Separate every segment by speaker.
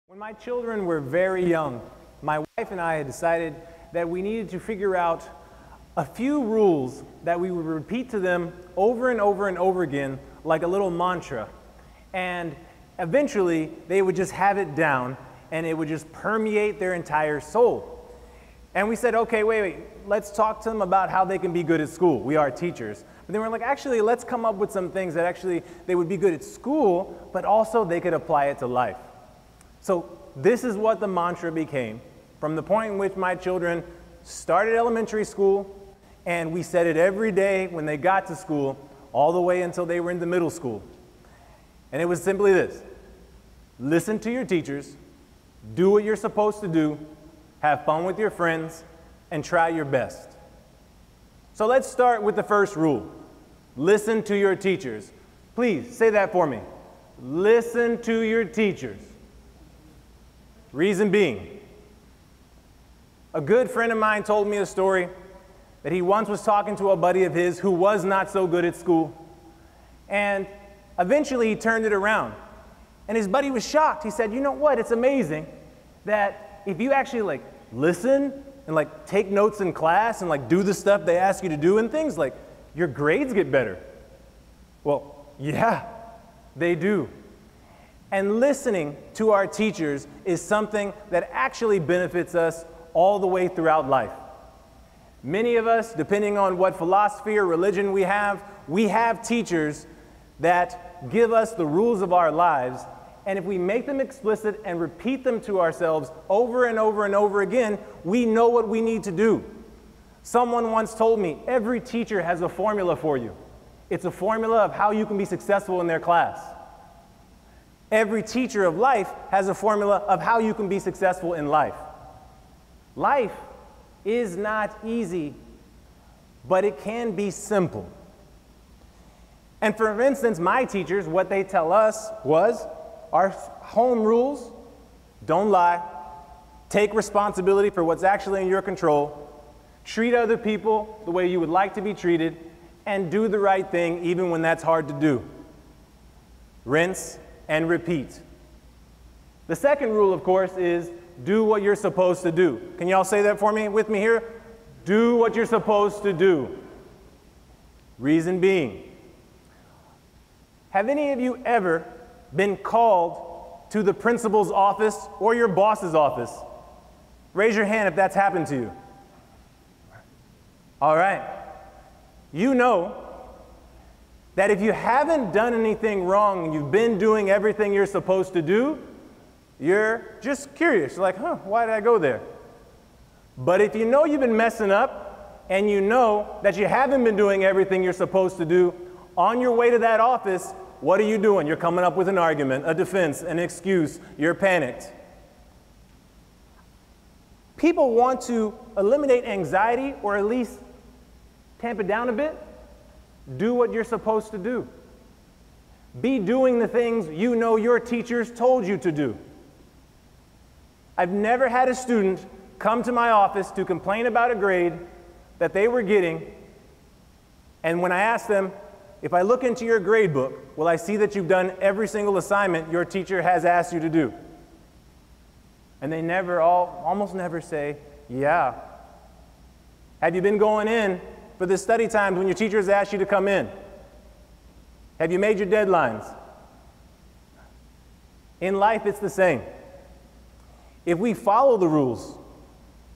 Speaker 1: When my children were very young, my wife and I had decided that we needed to figure out a few rules that we would repeat to them over and over and over again, like a little mantra. And eventually, they would just have it down, and it would just permeate their entire soul. And we said, okay, wait, let's talk to them about how they can be good at school. We are teachers. But then we're like, actually, let's come up with some things that actually they would be good at school, but also they could apply it to life. So this is what the mantra became from the point in which my children started elementary school, and we said it every day when they got to school, all the way until they were in the middle school. And it was simply this: listen to your teachers, do what you're supposed to do, have fun with your friends, and try your best. So let's start with the first rule. Listen to your teachers. Please say that for me. Listen to your teachers. Reason being, a good friend of mine told me a story that he once was talking to a buddy of his who was not so good at school, and eventually he turned it around. And his buddy was shocked. He said, you know what, it's amazing that if you actually listen and take notes in class and do the stuff they ask you to do and things, your grades get better. Well, yeah, they do. And listening to our teachers is something that actually benefits us all the way throughout life. Many of us, depending on what philosophy or religion we have teachers that give us the rules of our lives, and if we make them explicit and repeat them to ourselves over and over and over again, we know what we need to do. Someone once told me, every teacher has a formula for you. It's a formula of how you can be successful in their class. Every teacher of life has a formula of how you can be successful in life. Life is not easy, but it can be simple. And for instance, my teachers, what they tell us was our home rules: don't lie, take responsibility for what's actually in your control, treat other people the way you would like to be treated, and do the right thing even when that's hard to do. Rinse and repeat. The second rule, of course, is do what you're supposed to do. Can y'all say that for me, with me here? Do what you're supposed to do. Reason being, have any of you ever been called to the principal's office or your boss's office? Raise your hand if that's happened to you. All right. You know that if you haven't done anything wrong and you've been doing everything you're supposed to do, you're just curious. You're like, why did I go there? But if you know you've been messing up and you know that you haven't been doing everything you're supposed to do, on your way to that office, what are you doing? You're coming up with an argument, a defense, an excuse. You're panicked. People want to eliminate anxiety, or at least tamp it down a bit. Do what you're supposed to do. Be doing the things you know your teachers told you to do. I've never had a student come to my office to complain about a grade that they were getting, and when I asked them, if I look into your grade book, will I see that you've done every single assignment your teacher has asked you to do? And they almost never say, yeah. Have you been going in for the study times when your teachers asked you to come in? Have you made your deadlines? In life, it's the same. If we follow the rules,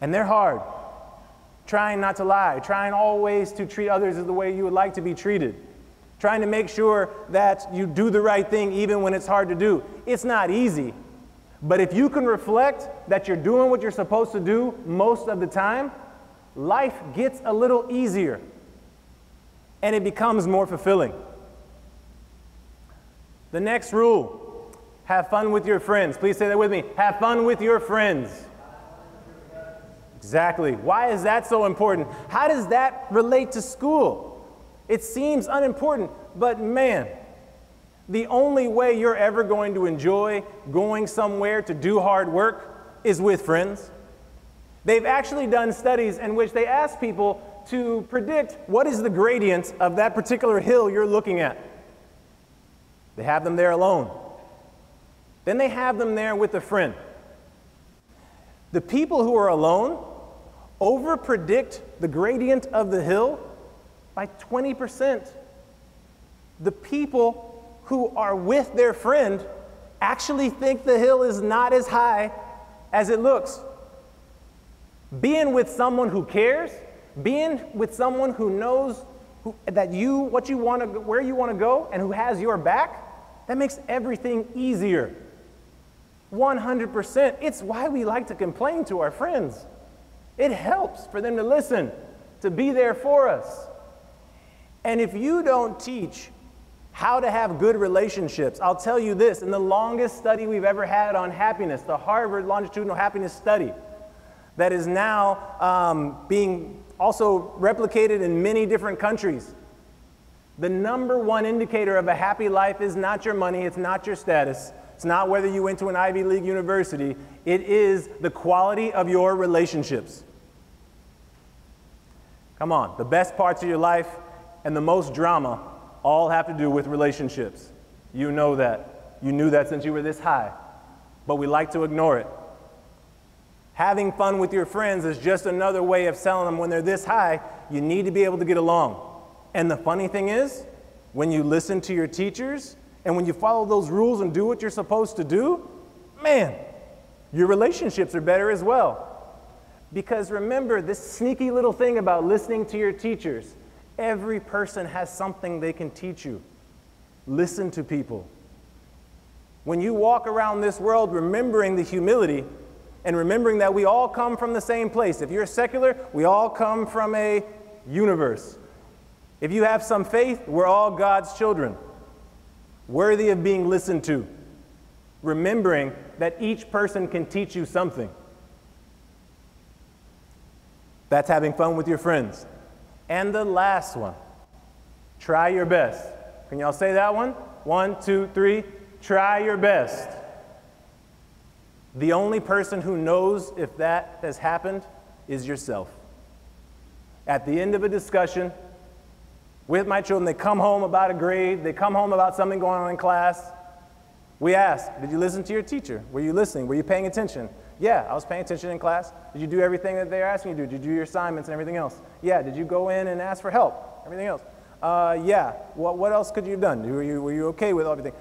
Speaker 1: and they're hard, trying not to lie, trying always to treat others as the way you would like to be treated, trying to make sure that you do the right thing even when it's hard to do, it's not easy. But if you can reflect that you're doing what you're supposed to do most of the time, life gets a little easier, and it becomes more fulfilling. The next rule, have fun with your friends. Please say that with me. Have fun with your friends. Exactly. Why is that so important? How does that relate to school? It seems unimportant, but man, the only way you're ever going to enjoy going somewhere to do hard work is with friends. They've actually done studies in which they ask people to predict what is the gradient of that particular hill you're looking at. They have them there alone. Then they have them there with a friend. The people who are alone overpredict the gradient of the hill by 20%. The people who are with their friend actually think the hill is not as high as it looks. Being with someone who cares, being with someone who knows where you want to go and who has your back, that makes everything easier. 100%. It's why we like to complain to our friends. It helps for them to listen, to be there for us. And if you don't teach how to have good relationships, I'll tell you this, in the longest study we've ever had on happiness, the Harvard Longitudinal Happiness Study, that is now being also replicated in many different countries, the number one indicator of a happy life is not your money, it's not your status, it's not whether you went to an Ivy League university, it is the quality of your relationships. Come on, the best parts of your life and the most drama all have to do with relationships. You know that. You knew that since you were this high, but we like to ignore it. Having fun with your friends is just another way of telling them when they're this high, you need to be able to get along. And the funny thing is, when you listen to your teachers and when you follow those rules and do what you're supposed to do, man, your relationships are better as well. Because remember this sneaky little thing about listening to your teachers. Every person has something they can teach you. Listen to people. When you walk around this world remembering the humility and remembering that we all come from the same place. If you're secular, we all come from a universe. If you have some faith, we're all God's children, worthy of being listened to. Remembering that each person can teach you something. That's having fun with your friends. And the last one, try your best. Can y'all say that one? 1, 2, 3, try your best. The only person who knows if that has happened is yourself. At the end of a discussion with my children, they come home about a grade, they come home about something going on in class. We ask, did you listen to your teacher? Were you listening? Were you paying attention? Yeah, I was paying attention in class. Did you do everything that they're asking you to do? Did you do your assignments and everything else? Yeah, did you go in and ask for help? Everything else? Yeah, what else could you have done? Were you okay with everything?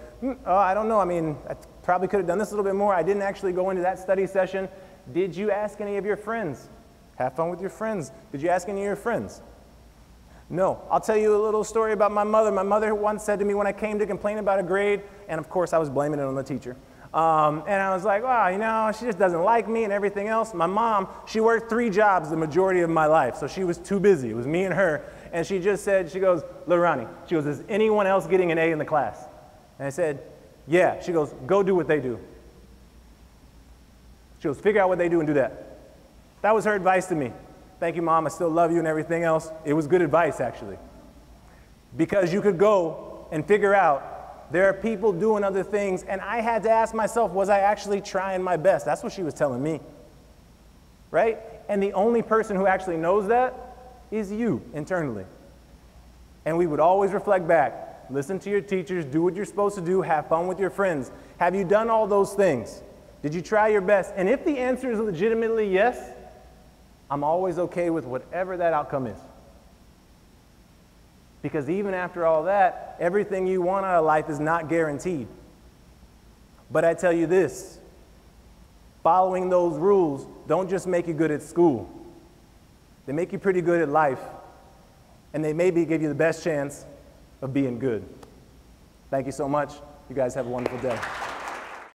Speaker 1: I don't know, I mean, I probably could have done this a little bit more. I didn't actually go into that study session. Did you ask any of your friends? Have fun with your friends. Did you ask any of your friends? No. I'll tell you a little story about my mother. My mother once said to me when I came to complain about a grade, and of course I was blaming it on the teacher. And I was like, wow, you know, she just doesn't like me and everything else. My mom, she worked 3 jobs the majority of my life, so she was too busy. It was me and her. And she just said, she goes, "Little Ronnie," she goes, "is anyone else getting an A in the class?" And I said, yeah. She goes, "Go do what they do." She goes, "Figure out what they do and do that." That was her advice to me. Thank you, Mom. I still love you and everything else. It was good advice, actually. Because you could go and figure out there are people doing other things, and I had to ask myself, was I actually trying my best? That's what she was telling me, right? And the only person who actually knows that is you internally. And we would always reflect back, listen to your teachers, do what you're supposed to do, have fun with your friends. Have you done all those things? Did you try your best? And if the answer is legitimately yes, I'm always okay with whatever that outcome is. Because even after all that, everything you want out of life is not guaranteed. But I tell you this, following those rules don't just make you good at school. They make you pretty good at life, and they maybe give you the best chance of being good. Thank you so much. You guys have a wonderful day.